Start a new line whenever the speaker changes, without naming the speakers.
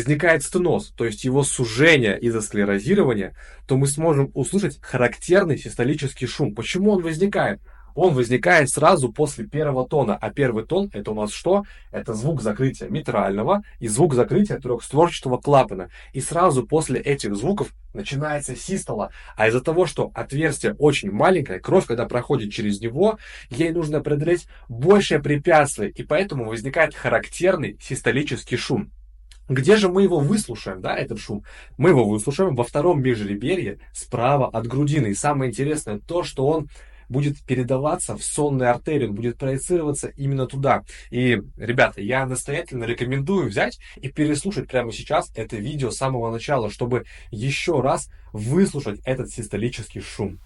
возникает стеноз, то есть его сужение из-за склерозирования, то мы сможем услышать характерный систолический шум. Почему он возникает? Он возникает сразу после первого тона. А первый тон это у нас что? Это звук закрытия митрального и звук закрытия трехстворчатого клапана. И сразу после этих звуков начинается систола. А из-за того, что отверстие очень маленькое, кровь, когда проходит через него, ей нужно преодолеть большее препятствие. И поэтому возникает характерный систолический шум. Где же мы его выслушаем, да, этот шум? Мы его выслушаем во втором межреберье справа от грудины. И самое интересное то, что он будет передаваться в сонную артерию, он будет проецироваться именно туда. И, ребята, я настоятельно рекомендую взять и переслушать прямо сейчас это видео с самого начала, чтобы еще раз выслушать этот систолический шум.